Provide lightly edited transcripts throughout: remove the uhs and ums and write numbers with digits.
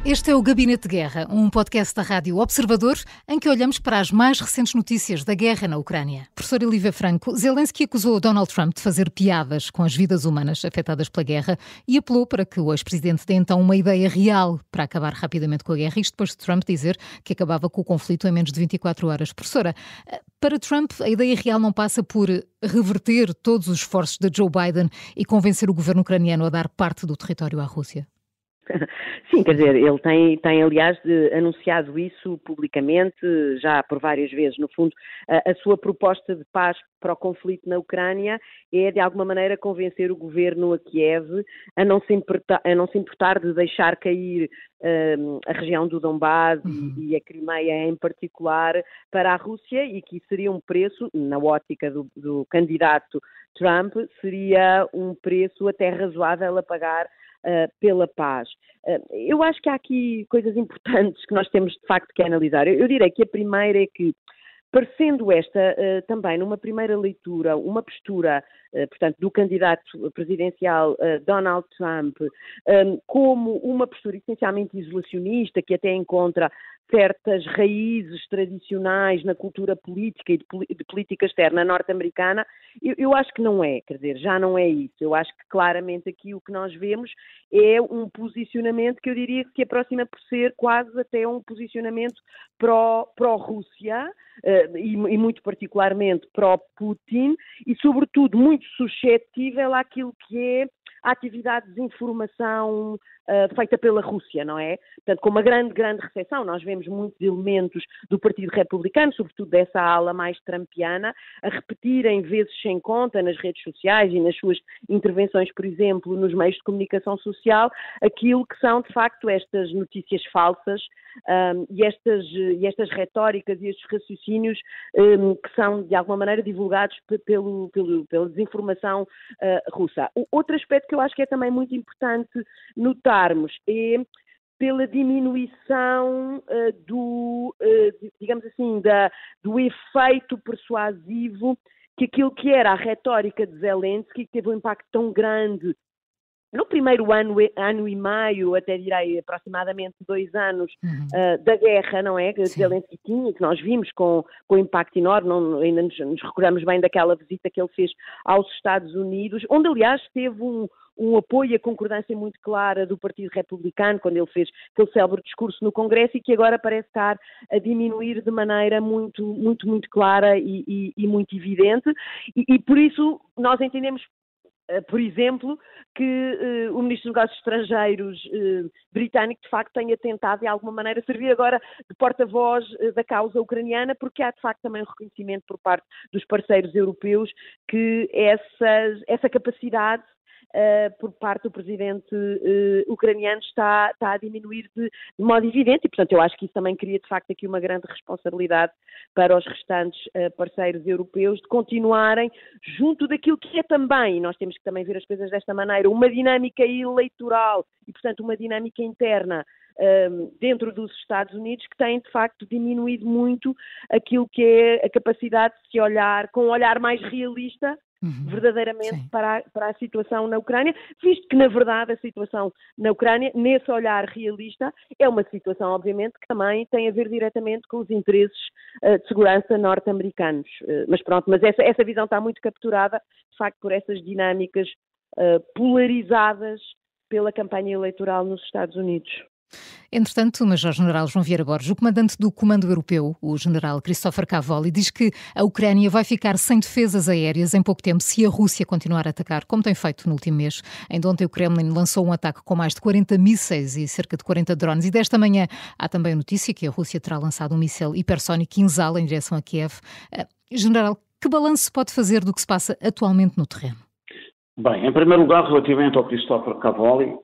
Este é o Gabinete de Guerra, um podcast da Rádio Observador, em que olhamos para as mais recentes notícias da guerra na Ucrânia. Professor Elívia Franco, Zelensky acusou Donald Trump de fazer piadas com as vidas humanas afetadas pela guerra e apelou para que o ex-presidente dê então uma ideia real para acabar rapidamente com a guerra, isto depois de Trump dizer que acabava com o conflito em menos de 24 horas. Professora, para Trump a ideia real não passa por reverter todos os esforços de Joe Biden e convencer o governo ucraniano a dar parte do território à Rússia? Sim, quer dizer, ele tem aliás, anunciado isso publicamente, já por várias vezes. No fundo, a sua proposta de paz para o conflito na Ucrânia é, de alguma maneira, convencer o governo a Kiev a não se importar de deixar cair a região do Donbás e a Crimeia em particular para a Rússia, e que isso seria um preço, na ótica do candidato Trump, seria um preço até razoável a pagar pela paz. Eu acho que há aqui coisas importantes que nós temos de facto que analisar. Eu direi que a primeira é que, parecendo esta também numa primeira leitura, uma postura, portanto, do candidato presidencial Donald Trump, como uma postura essencialmente isolacionista, que até encontra certas raízes tradicionais na cultura política e de política externa norte-americana, eu acho que não é, quer dizer, já não é isso. Eu acho que claramente aqui o que nós vemos é um posicionamento que eu diria que se aproxima por ser quase até um posicionamento pró-Rússia, e muito particularmente pró-Putin, e sobretudo muito suscetível àquilo que é a atividade de desinformação feita pela Rússia, não é? Portanto, com uma grande recepção, nós vemos muitos elementos do Partido Republicano, sobretudo dessa ala mais trumpiana, a repetirem vezes sem conta nas redes sociais e nas suas intervenções, por exemplo, nos meios de comunicação social, aquilo que são, de facto, estas notícias falsas e estas retóricas e estes raciocínios que são, de alguma maneira, divulgados pela desinformação russa. Outro aspecto que eu acho que é também muito importante notarmos é pela diminuição digamos assim, do efeito persuasivo que aquilo que era a retórica de Zelensky, que teve um impacto tão grande no primeiro ano e meio, até direi aproximadamente 2 anos da guerra, não é? Que Zelensky tinha, que nós vimos com impacto enorme, ainda nos recordamos bem daquela visita que ele fez aos Estados Unidos, onde aliás teve um apoio e a concordância muito clara do Partido Republicano, quando ele fez aquele célebre discurso no Congresso, e que agora parece estar a diminuir de maneira muito clara e muito evidente, e por isso nós entendemos, por exemplo, que o Ministro dos Negócios Estrangeiros britânico, de facto, tenha tentado, de alguma maneira, servir agora de porta-voz da causa ucraniana, porque há, de facto, também um reconhecimento por parte dos parceiros europeus que essa capacidade por parte do presidente ucraniano está a diminuir de modo evidente, e portanto eu acho que isso também cria de facto aqui uma grande responsabilidade para os restantes parceiros europeus de continuarem junto daquilo que é também, e nós temos que também ver as coisas desta maneira, uma dinâmica eleitoral e portanto uma dinâmica interna dentro dos Estados Unidos, que tem de facto diminuído muito aquilo que é a capacidade de se olhar com um olhar mais realista verdadeiramente para a situação na Ucrânia, visto que, na verdade, a situação na Ucrânia, nesse olhar realista, é uma situação, obviamente, que também tem a ver diretamente com os interesses de segurança norte-americanos. Mas pronto, mas essa visão está muito capturada, de facto, por essas dinâmicas polarizadas pela campanha eleitoral nos Estados Unidos. Entretanto, o Major-General João Vieira Borges, o comandante do Comando Europeu, o General Christopher Cavoli, diz que a Ucrânia vai ficar sem defesas aéreas em pouco tempo se a Rússia continuar a atacar, como tem feito no último mês. Ainda ontem o Kremlin lançou um ataque com mais de 40 mísseis e cerca de 40 drones. E desta manhã há também a notícia que a Rússia terá lançado um míssil hipersónico Kinzhal em direção a Kiev. General, que balanço pode fazer do que se passa atualmente no terreno? Bem, em primeiro lugar, relativamente ao Christopher Cavoli,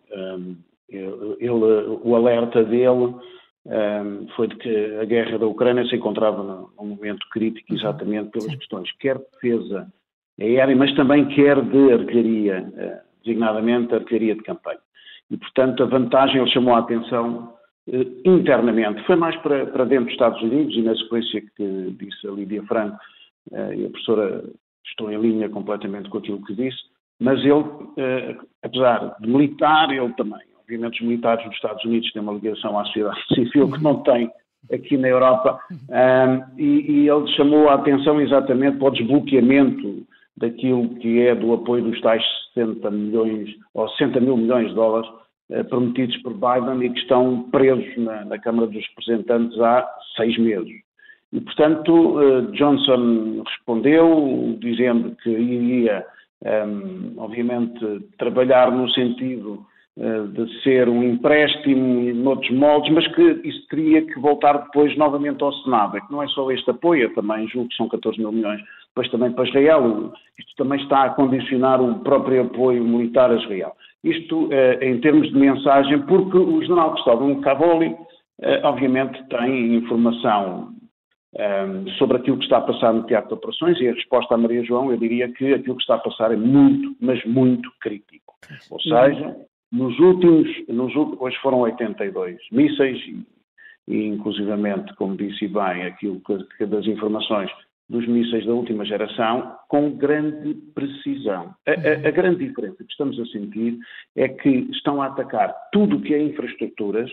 o alerta dele foi de que a guerra da Ucrânia se encontrava num momento crítico exatamente pelas questões, quer de defesa aérea, mas também quer de artilharia, designadamente artilharia de campanha. E, portanto, a vantagem, ele chamou a atenção internamente, foi mais para dentro dos Estados Unidos, e na sequência que disse a Lídia Franco, e a professora, estou em linha completamente com aquilo que disse, mas ele, apesar de militar, ele também, obviamente os militares dos Estados Unidos têm uma ligação à sociedade civil que não tem aqui na Europa, e ele chamou a atenção exatamente para o desbloqueamento daquilo que é do apoio dos tais 60 milhões ou 60 mil milhões de dólares prometidos por Biden e que estão presos na Câmara dos Representantes há 6 meses. E, portanto, Johnson respondeu dizendo que iria, obviamente, trabalhar no sentido de ser um empréstimo noutros moldes, mas que isso teria que voltar depois novamente ao Senado. É que não é só este apoio, também julgo que são 14 mil milhões, depois também para Israel, isto também está a condicionar o próprio apoio militar a Israel. Isto em termos de mensagem, porque o general Cristóvão Cavoli, obviamente, tem informação sobre aquilo que está a passar no teatro de operações, e a resposta a Maria João, eu diria que aquilo que está a passar é muito, mas muito crítico. Ou seja, nos últimos, hoje foram 82 mísseis e inclusivamente, como disse bem, aquilo que das informações dos mísseis da última geração, com grande precisão. A grande diferença que estamos a sentir é que estão a atacar tudo o que é infraestruturas.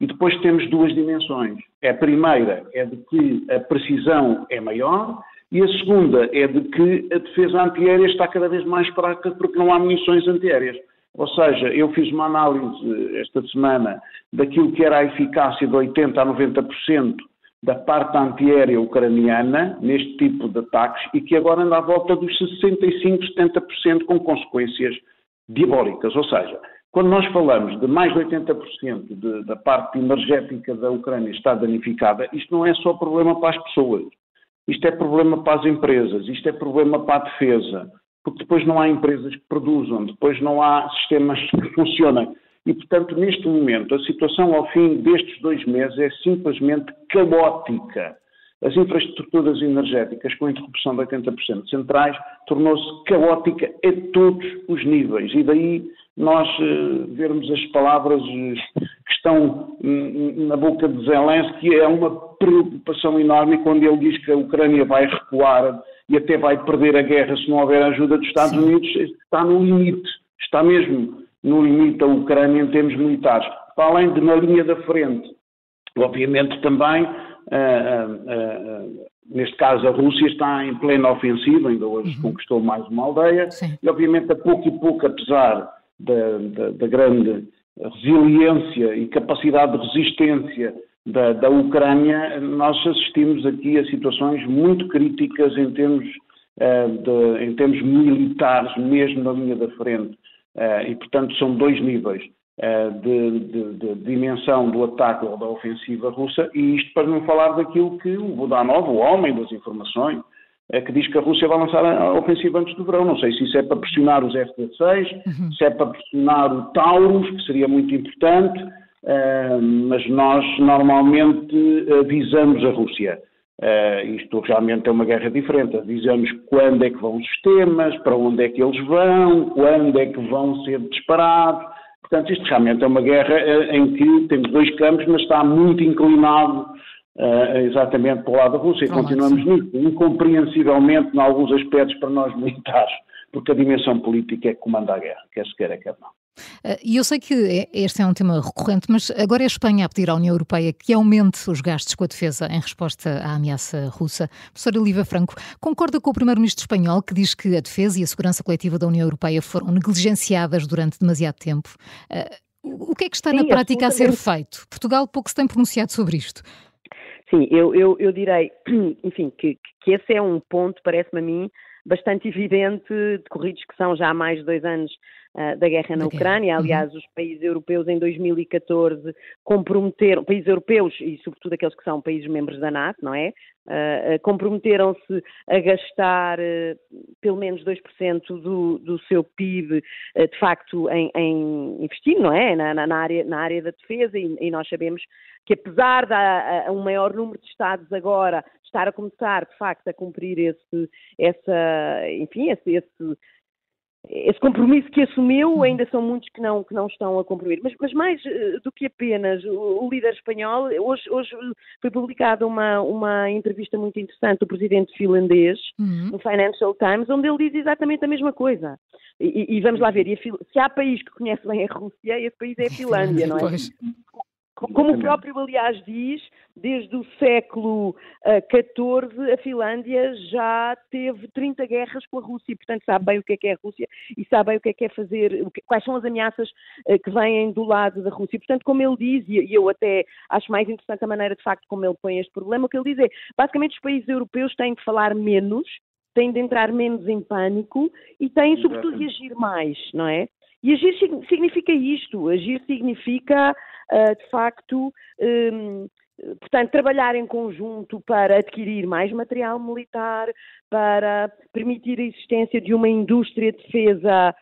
E depois temos duas dimensões. A primeira é de que a precisão é maior e a segunda é de que a defesa antiaérea está cada vez mais fraca porque não há munições antiaéreas. Ou seja, eu fiz uma análise esta semana daquilo que era a eficácia de 80% a 90% da parte antiaérea ucraniana neste tipo de ataques e que agora anda à volta dos 65%, 70% com consequências diabólicas. Ou seja, quando nós falamos de mais de 80% da parte energética da Ucrânia está danificada, isto não é só problema para as pessoas, isto é problema para as empresas, isto é problema para a defesa, porque depois não há empresas que produzam, depois não há sistemas que funcionem. E, portanto, neste momento, a situação ao fim destes 2 meses é simplesmente caótica. As infraestruturas energéticas, com a interrupção de 80% de centrais, tornou-se caótica a todos os níveis. E daí nós vermos as palavras que estão na boca de Zelensky, é uma preocupação enorme quando ele diz que a Ucrânia vai recuar e até vai perder a guerra se não houver ajuda dos Estados Unidos. Está no limite, está mesmo no limite a Ucrânia em termos militares. Para além de na linha da frente, obviamente também, neste caso a Rússia está em plena ofensiva, ainda hoje conquistou mais uma aldeia. Sim. E obviamente a pouco e pouco, apesar da grande resiliência e capacidade de resistência da Ucrânia, nós assistimos aqui a situações muito críticas em termos militares, mesmo na linha da frente. E, portanto, são 2 níveis de dimensão do ataque ou da ofensiva russa, e isto para não falar daquilo que o Budanov, o homem das informações, que diz que a Rússia vai lançar a ofensiva antes do verão. Não sei se isso é para pressionar os F-16, se é para pressionar o Taurus, que seria muito importante, mas nós normalmente avisamos a Rússia. Isto realmente é uma guerra diferente. Avisamos quando é que vão os sistemas, para onde é que eles vão, quando é que vão ser disparados. Portanto, isto realmente é uma guerra em que temos 2 campos, mas está muito inclinado exatamente para o lado da Rússia. E continuamos nisso, incompreensivelmente, em alguns aspectos para nós militares, porque a dimensão política é que comanda a guerra, quer se queira, quer não. E eu sei que este é um tema recorrente, mas agora é a Espanha a pedir à União Europeia que aumente os gastos com a defesa em resposta à ameaça russa. Professora Olivia Franco, concorda com o primeiro-ministro espanhol que diz que a defesa e a segurança coletiva da União Europeia foram negligenciadas durante demasiado tempo? O que é que está na prática a ser feito? Portugal pouco se tem pronunciado sobre isto. Sim, eu direi, enfim, que esse é um ponto, parece-me a mim, bastante evidente, decorridos que são já há mais de 2 anos da guerra na Ucrânia. Aliás, os países europeus em 2014 comprometeram, países europeus e sobretudo aqueles que são países membros da NATO, não é? Comprometeram-se a gastar pelo menos 2% do seu PIB, de facto, em investir, não é? Na área da defesa, e nós sabemos que apesar de um maior número de Estados agora estar a começar, de facto, a cumprir esse esse compromisso que assumiu, ainda são muitos que não estão a cumprir. Mas mais do que apenas o líder espanhol, hoje foi publicada uma entrevista muito interessante do presidente finlandês, no Financial Times, onde ele diz exatamente a mesma coisa. E vamos lá ver, se há país que conhece bem a Rússia, esse país é a Finlândia, não é? Como o próprio, aliás, diz, desde o século XIV, a Finlândia já teve 30 guerras com a Rússia, portanto sabe bem o que é a Rússia e sabe bem o que é fazer, quais são as ameaças que vêm do lado da Rússia. Portanto, como ele diz, e eu até acho mais interessante a maneira de facto como ele põe este problema, o que ele diz é, basicamente os países europeus têm de falar menos, têm de entrar menos em pânico e têm, sobretudo, de agir mais, não é? E agir significa isto, agir significa, de facto, portanto, trabalhar em conjunto para adquirir mais material militar, para permitir a existência de uma indústria de defesa,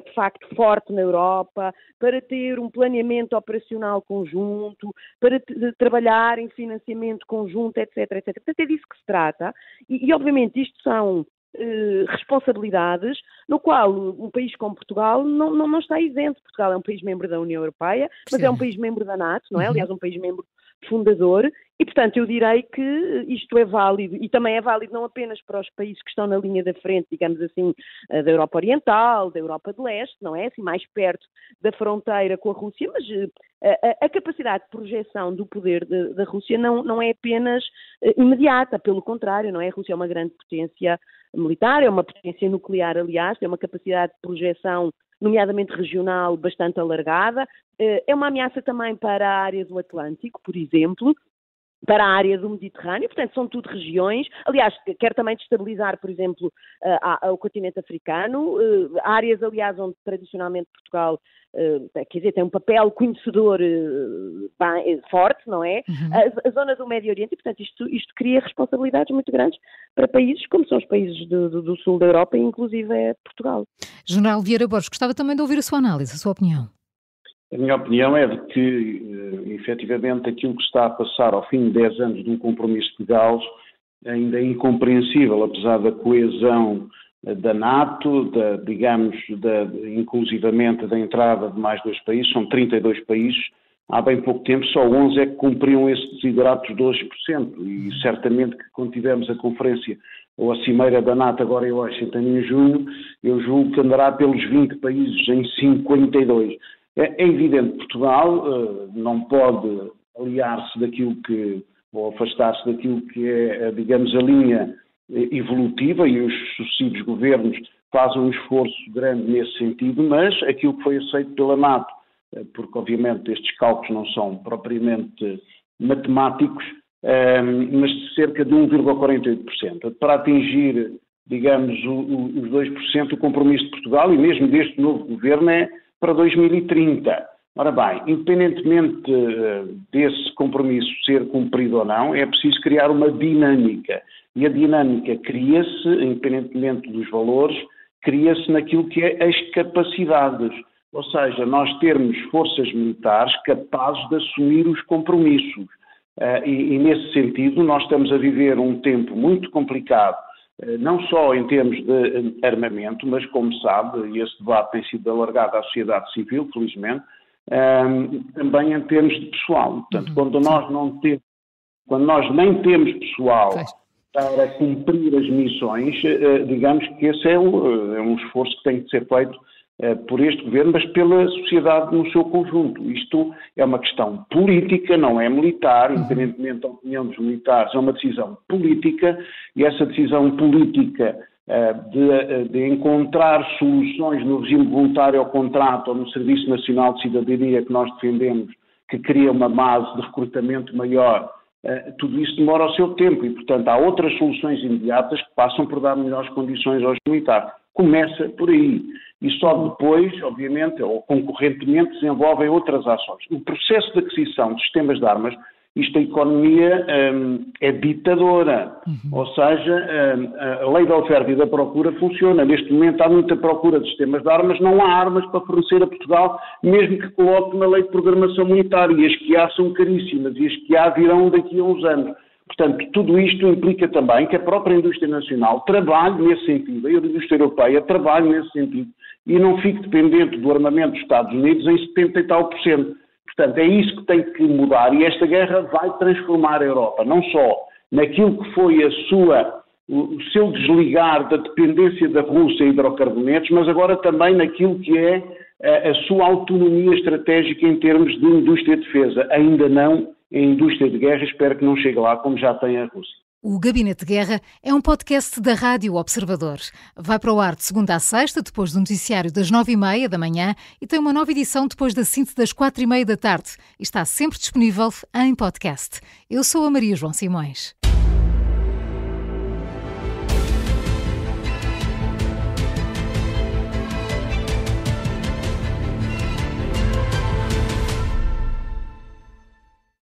de facto, forte na Europa, para ter um planeamento operacional conjunto, para trabalhar em financiamento conjunto, etc, etc. Portanto, é disso que se trata. E obviamente, isto são responsabilidades no qual um país como Portugal não está isento. Portugal é um país membro da União Europeia, mas é um país membro da NATO, não é? Aliás, um país membro fundador, e portanto eu direi que isto é válido, e também é válido não apenas para os países que estão na linha da frente, digamos assim, da Europa Oriental, da Europa de Leste, não é? Assim, mais perto da fronteira com a Rússia, mas a capacidade de projeção do poder da Rússia não é apenas imediata, pelo contrário, não é? A Rússia é uma grande potência militar, é uma potência nuclear, aliás, tem uma capacidade de projeção, nomeadamente regional, bastante alargada. É uma ameaça também para a área do Atlântico, por exemplo, para a área do Mediterrâneo, portanto são tudo regiões, aliás, quer também destabilizar, por exemplo, o continente africano, áreas, aliás, onde tradicionalmente Portugal, quer dizer, tem um papel conhecedor forte, não é? A zona do Médio Oriente, e portanto isto cria responsabilidades muito grandes para países como são os países do sul da Europa, e inclusive é Portugal. General Vieira Borges, gostava também de ouvir a sua análise, a sua opinião. A minha opinião é de que, efetivamente, aquilo que está a passar ao fim de 10 anos de um compromisso de Gales ainda é incompreensível, apesar da coesão da NATO, inclusivamente da entrada de mais 2 países, são 32 países, há bem pouco tempo só 11 é que cumpriam esse desiderato dos 12%, e certamente que quando tivermos a conferência ou a cimeira da NATO agora em Washington em junho, eu julgo que andará pelos 20 países em 52. É evidente que Portugal não pode aliar-se daquilo ou afastar-se daquilo que é, digamos, a linha evolutiva, e os sucessivos governos fazem um esforço grande nesse sentido, mas aquilo que foi aceito pela NATO, porque obviamente estes cálculos não são propriamente matemáticos, mas de cerca de 1,48%. Para atingir, digamos, os 2%, o compromisso de Portugal, e mesmo deste novo governo, é para 2030. Ora bem, independentemente desse compromisso ser cumprido ou não, é preciso criar uma dinâmica. E a dinâmica cria-se, independentemente dos valores, cria-se naquilo que é as capacidades. Ou seja, nós termos forças militares capazes de assumir os compromissos. E nesse sentido, nós estamos a viver um tempo muito complicado, não só em termos de armamento, mas como sabe, e esse debate tem sido alargado à sociedade civil, felizmente, também em termos de pessoal. Portanto, quando nós nem temos pessoal para cumprir as missões, digamos que esse é um esforço que tem de ser feito por este governo, mas pela sociedade no seu conjunto. Isto é uma questão política, não é militar, independentemente da opinião dos militares, é uma decisão política, e essa decisão política de encontrar soluções no regime voluntário ao contrato ou no Serviço Nacional de Cidadania que nós defendemos, que cria uma base de recrutamento maior, tudo isso demora o seu tempo e, portanto, há outras soluções imediatas que passam por dar melhores condições aos militares. Começa por aí. E só depois, obviamente, ou concorrentemente, desenvolvem outras ações. O processo de aquisição de sistemas de armas, a economia é ditadora. Ou seja, a lei da oferta e da procura funciona. Neste momento há muita procura de sistemas de armas, não há armas para fornecer a Portugal, mesmo que coloque na lei de programação militar. E as que há são caríssimas, e as que há virão daqui a uns anos. Portanto, tudo isto implica também que a própria indústria nacional trabalhe nesse sentido, a indústria europeia trabalhe nesse sentido e não fique dependente do armamento dos Estados Unidos em 70 e tal %. Portanto, é isso que tem que mudar e esta guerra vai transformar a Europa, não só naquilo que foi o seu desligar da dependência da Rússia e hidrocarbonetos, mas agora também naquilo que é a sua autonomia estratégica em termos de indústria de defesa. Ainda não em indústria de guerra, espero que não chegue lá como já tem a Rússia. O Gabinete de Guerra é um podcast da Rádio Observador. Vai para o ar de segunda a sexta, depois do noticiário das 9h30 da manhã e tem uma nova edição depois da síntese das 4h30 da tarde. E está sempre disponível em podcast. Eu sou a Maria João Simões.